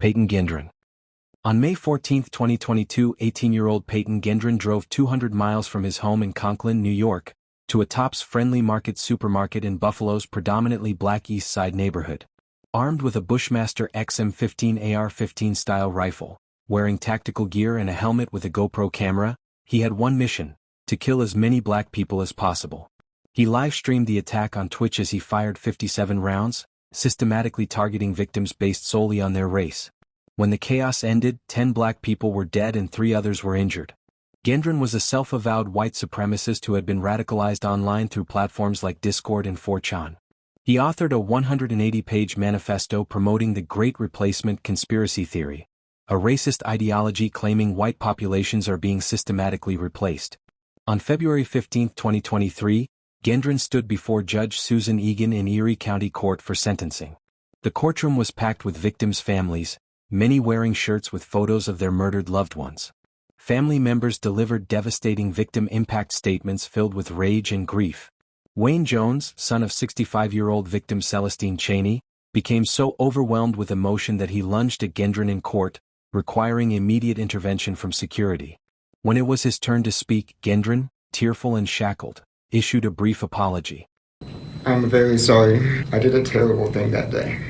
Peyton Gendron. On May 14, 2022, 18-year-old Peyton Gendron drove 200 miles from his home in Conklin, New York, to a Tops Friendly Market supermarket in Buffalo's predominantly black East Side neighborhood. Armed with a Bushmaster XM15 AR-15 style rifle, wearing tactical gear and a helmet with a GoPro camera, he had one mission: to kill as many black people as possible. He live-streamed the attack on Twitch as he fired 57 rounds, systematically targeting victims based solely on their race. When the chaos ended, 10 black people were dead and 3 others were injured. Gendron was a self-avowed white supremacist who had been radicalized online through platforms like Discord and 4chan. He authored a 180-page manifesto promoting the Great Replacement conspiracy theory, a racist ideology claiming white populations are being systematically replaced. On February 15, 2023, Gendron stood before Judge Susan Egan in Erie County Court for sentencing. The courtroom was packed with victims' families, many wearing shirts with photos of their murdered loved ones. Family members delivered devastating victim impact statements filled with rage and grief. Wayne Jones, son of 65-year-old victim Celestine Chaney, became so overwhelmed with emotion that he lunged at Gendron in court, requiring immediate intervention from security. When it was his turn to speak, Gendron, tearful and shackled, issued a brief apology. I'm very sorry. I did a terrible thing that day.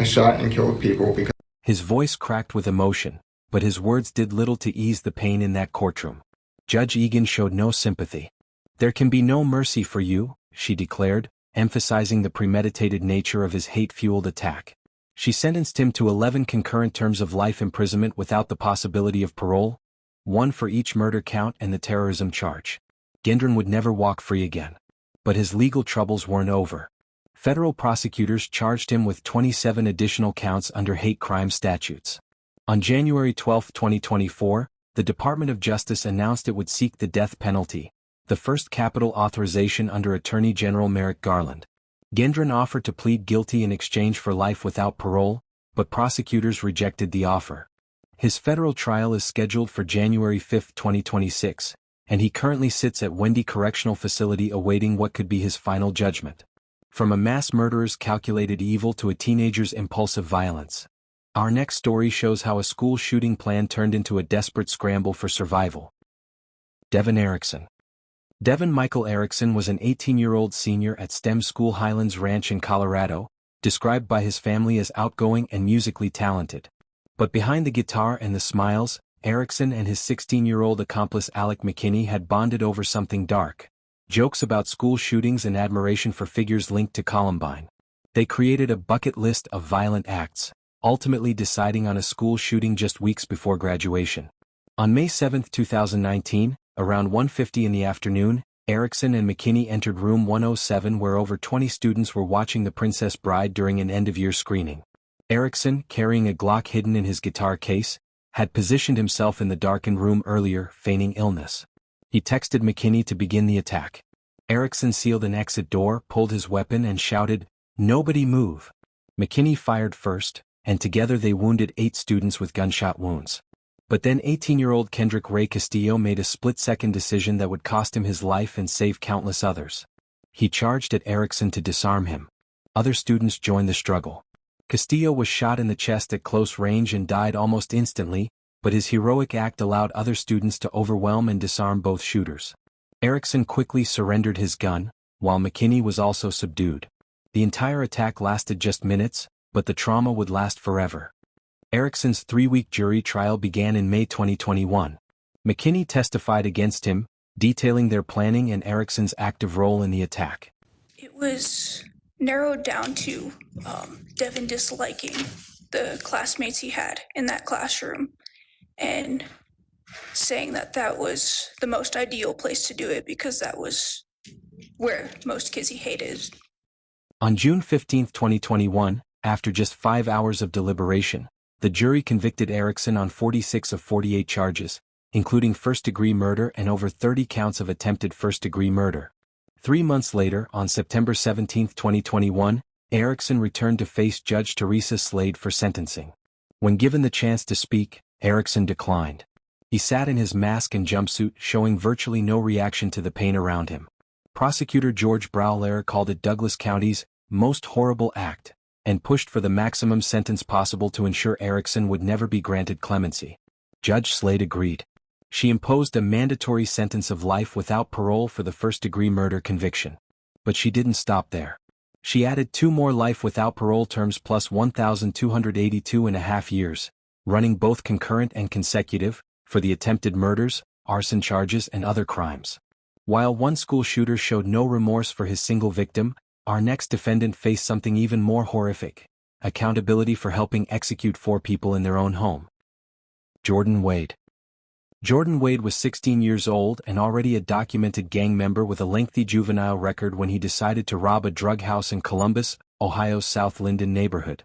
I shot and killed people because... His voice cracked with emotion, but his words did little to ease the pain in that courtroom. Judge Egan showed no sympathy. "There can be no mercy for you," she declared, emphasizing the premeditated nature of his hate-fueled attack. She sentenced him to 11 concurrent terms of life imprisonment without the possibility of parole, one for each murder count and the terrorism charge. Gendron would never walk free again. But his legal troubles weren't over. Federal prosecutors charged him with 27 additional counts under hate crime statutes. On January 12, 2024, the Department of Justice announced it would seek the death penalty, the first capital authorization under Attorney General Merrick Garland. Gendron offered to plead guilty in exchange for life without parole, but prosecutors rejected the offer. His federal trial is scheduled for January 5, 2026, and he currently sits at Wendy Correctional Facility awaiting what could be his final judgment. From a mass murderer's calculated evil to a teenager's impulsive violence. Our next story shows how a school shooting plan turned into a desperate scramble for survival. Devin Erickson. Devin Michael Erickson was an 18-year-old senior at STEM School Highlands Ranch in Colorado, described by his family as outgoing and musically talented. But behind the guitar and the smiles, Erickson and his 16-year-old accomplice Alec McKinney had bonded over something dark: jokes about school shootings and admiration for figures linked to Columbine. They created a bucket list of violent acts, ultimately deciding on a school shooting just weeks before graduation. On May 7, 2019, around 1:50 in the afternoon, Erickson and McKinney entered room 107 where over 20 students were watching The Princess Bride during an end-of-year screening. Erickson, carrying a Glock hidden in his guitar case, had positioned himself in the darkened room earlier, feigning illness. He texted McKinney to begin the attack. Erickson sealed an exit door, pulled his weapon and shouted, "Nobody move." McKinney fired first, and together they wounded 8 students with gunshot wounds. But then 18-year-old Kendrick Ray Castillo made a split-second decision that would cost him his life and save countless others. He charged at Erickson to disarm him. Other students joined the struggle. Castillo was shot in the chest at close range and died almost instantly, but his heroic act allowed other students to overwhelm and disarm both shooters. Erickson quickly surrendered his gun, while McKinney was also subdued. The entire attack lasted just minutes, but the trauma would last forever. Erickson's 3-week jury trial began in May 2021. McKinney testified against him, detailing their planning and Erickson's active role in the attack. It was narrowed down to Devin disliking the classmates he had in that classroom and saying that that was the most ideal place to do it because that was where most kids he hated. On June 15, 2021, after just 5 hours of deliberation, the jury convicted Erickson on 46 of 48 charges, including first-degree murder and over 30 counts of attempted first-degree murder. 3 months later, on September 17, 2021, Erickson returned to face Judge Teresa Slade for sentencing. When given the chance to speak, Erickson declined. He sat in his mask and jumpsuit, showing virtually no reaction to the pain around him. Prosecutor George Brawlera called it Douglas County's most horrible act, and pushed for the maximum sentence possible to ensure Erickson would never be granted clemency. Judge Slade agreed. She imposed a mandatory sentence of life without parole for the first-degree murder conviction. But she didn't stop there. She added 2 more life without parole terms plus 1,282.5 years, running both concurrent and consecutive, for the attempted murders, arson charges and other crimes. While one school shooter showed no remorse for his single victim, our next defendant faced something even more horrific: accountability for helping execute 4 people in their own home. Jordan Wade. Jordan Wade was 16 years old and already a documented gang member with a lengthy juvenile record when he decided to rob a drug house in Columbus, Ohio's South Linden neighborhood.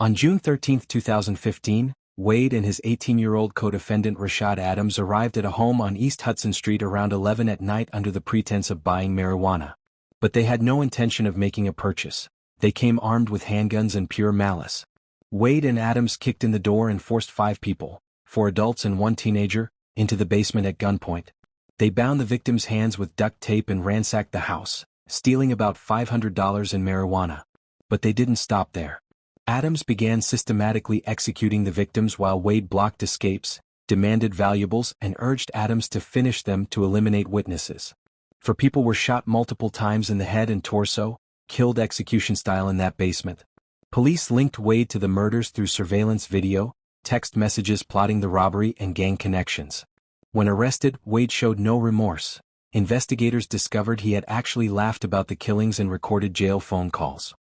On June 13, 2015, Wade and his 18-year-old co-defendant Rashad Adams arrived at a home on East Hudson Street around 11 at night under the pretense of buying marijuana. But they had no intention of making a purchase. They came armed with handguns and pure malice. Wade and Adams kicked in the door and forced 5 people, 4 adults and 1 teenager, into the basement at gunpoint. They bound the victims' hands with duct tape and ransacked the house, stealing about $500 in marijuana. But they didn't stop there. Adams began systematically executing the victims while Wade blocked escapes, demanded valuables and urged Adams to finish them to eliminate witnesses. 4 people were shot multiple times in the head and torso, killed execution style in that basement. Police linked Wade to the murders through surveillance video, text messages plotting the robbery and gang connections. When arrested, Wade showed no remorse. Investigators discovered he had actually laughed about the killings and recorded jail phone calls.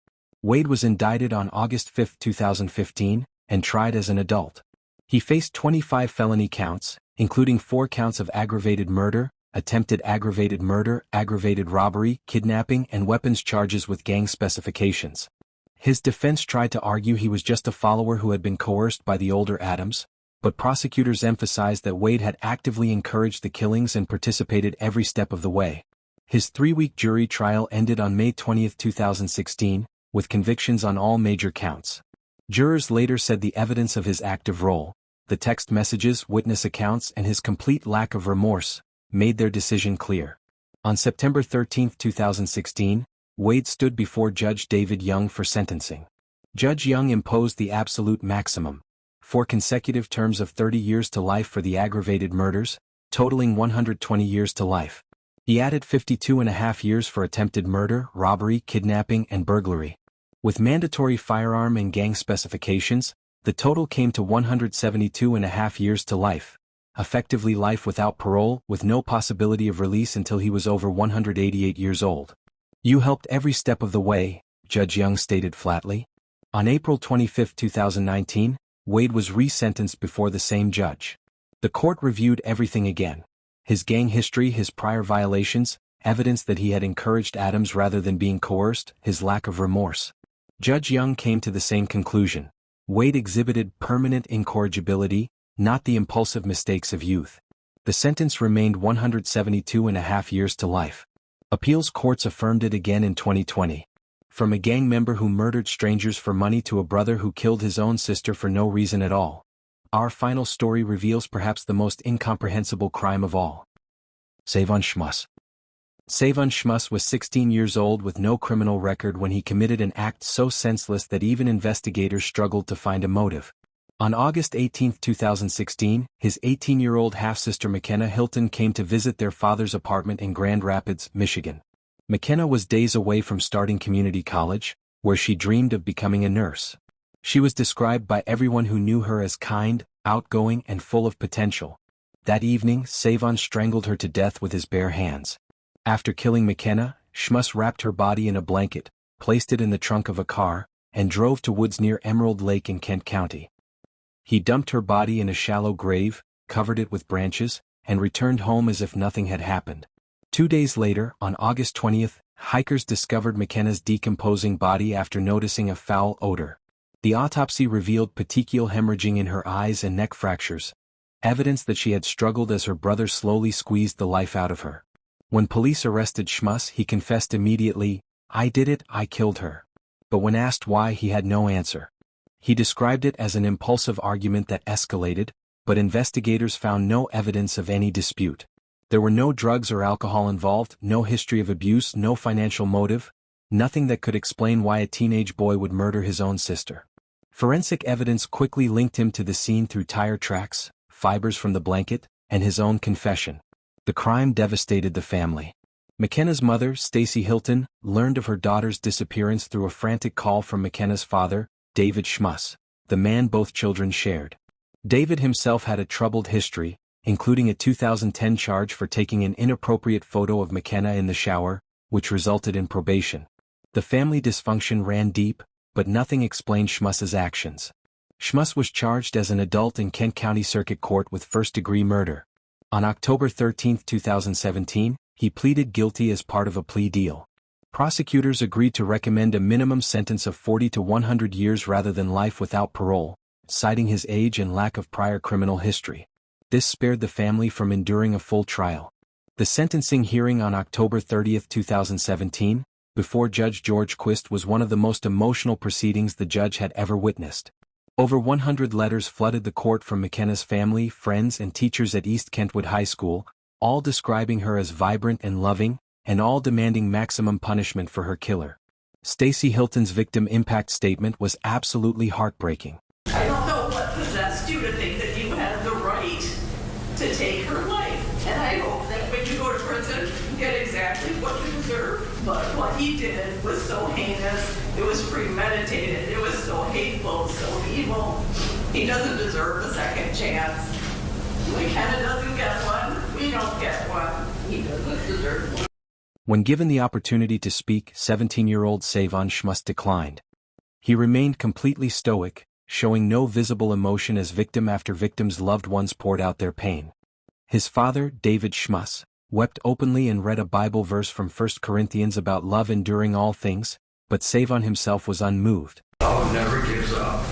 Wade was indicted on August 5, 2015, and tried as an adult. He faced 25 felony counts, including 4 counts of aggravated murder, attempted aggravated murder, aggravated robbery, kidnapping and weapons charges with gang specifications. His defense tried to argue he was just a follower who had been coerced by the older Adams, but prosecutors emphasized that Wade had actively encouraged the killings and participated every step of the way. His 3-week jury trial ended on May 20, 2016, with convictions on all major counts. Jurors later said the evidence of his active role, the text messages, witness accounts and his complete lack of remorse, made their decision clear. On September 13, 2016, Wade stood before Judge David Young for sentencing. Judge Young imposed the absolute maximum: 4 consecutive terms of 30 years to life for the aggravated murders, totaling 120 years to life. He added 52.5 years for attempted murder, robbery, kidnapping and burglary. With mandatory firearm and gang specifications, the total came to 172.5 years to life, effectively life without parole, with no possibility of release until he was over 188 years old. "You helped every step of the way," Judge Young stated flatly. On April 25, 2019, Wade was resentenced before the same judge. The court reviewed everything again: his gang history, his prior violations, evidence that he had encouraged Adams rather than being coerced, his lack of remorse. Judge Young came to the same conclusion: Wade exhibited permanent incorrigibility, not the impulsive mistakes of youth. The sentence remained 172.5 years to life. Appeals courts affirmed it again in 2020. From a gang member who murdered strangers for money to a brother who killed his own sister for no reason at all, our final story reveals perhaps the most incomprehensible crime of all. Savon Schmuss. Savon Schmuss was 16 years old with no criminal record when he committed an act so senseless that even investigators struggled to find a motive. On August 18, 2016, his 18-year-old half-sister McKenna Hilton came to visit their father's apartment in Grand Rapids, Michigan. McKenna was days away from starting community college, where she dreamed of becoming a nurse. She was described by everyone who knew her as kind, outgoing and full of potential. That evening, Savon strangled her to death with his bare hands. After killing McKenna, Schmuss wrapped her body in a blanket, placed it in the trunk of a car, and drove to woods near Emerald Lake in Kent County. He dumped her body in a shallow grave, covered it with branches, and returned home as if nothing had happened. 2 days later, on August 20th, hikers discovered McKenna's decomposing body after noticing a foul odor. The autopsy revealed petechial hemorrhaging in her eyes and neck fractures, evidence that she had struggled as her brother slowly squeezed the life out of her. When police arrested Schmuss, he confessed immediately, "I did it, I killed her." But when asked why, he had no answer. He described it as an impulsive argument that escalated, but investigators found no evidence of any dispute. There were no drugs or alcohol involved, no history of abuse, no financial motive. Nothing that could explain why a teenage boy would murder his own sister. Forensic evidence quickly linked him to the scene through tire tracks, fibers from the blanket, and his own confession. The crime devastated the family. McKenna's mother, Stacy Hilton, learned of her daughter's disappearance through a frantic call from McKenna's father, David Schmuss, the man both children shared. David himself had a troubled history, including a 2010 charge for taking an inappropriate photo of McKenna in the shower, which resulted in probation. The family dysfunction ran deep, but nothing explained Schmuss's actions. Schmuss was charged as an adult in Kent County Circuit Court with first-degree murder. On October 13, 2017, he pleaded guilty as part of a plea deal. Prosecutors agreed to recommend a minimum sentence of 40 to 100 years rather than life without parole, citing his age and lack of prior criminal history. This spared the family from enduring a full trial. The sentencing hearing on October 30, 2017, before Judge George Quist was one of the most emotional proceedings the judge had ever witnessed. Over 100 letters flooded the court from McKenna's family, friends and teachers at East Kentwood High School, all describing her as vibrant and loving, and all demanding maximum punishment for her killer. Stacy Hilton's victim impact statement was absolutely heartbreaking. I don't know what possessed you to think that you had the right to take her life. And I hope that when you go to prison, you get exactly what you deserve. But what he did was so heinous, it was premeditated, it was so hateful, so evil. He doesn't deserve a second chance. McKenna doesn't get one, we don't get one. He doesn't deserve one. When given the opportunity to speak, 17-year-old Savon Schmuss declined. He remained completely stoic, showing no visible emotion as victim after victim's loved ones poured out their pain. His father, David Schmuss, wept openly and read a Bible verse from 1 Corinthians about love enduring all things, but Savon himself was unmoved. Love never gives up.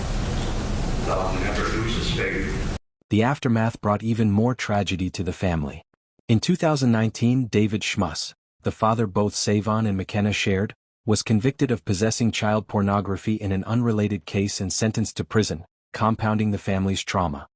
Love never loses faith. The aftermath brought even more tragedy to the family. In 2019, David Schmuss, the father both Savon and McKenna shared, was convicted of possessing child pornography in an unrelated case and sentenced to prison, compounding the family's trauma.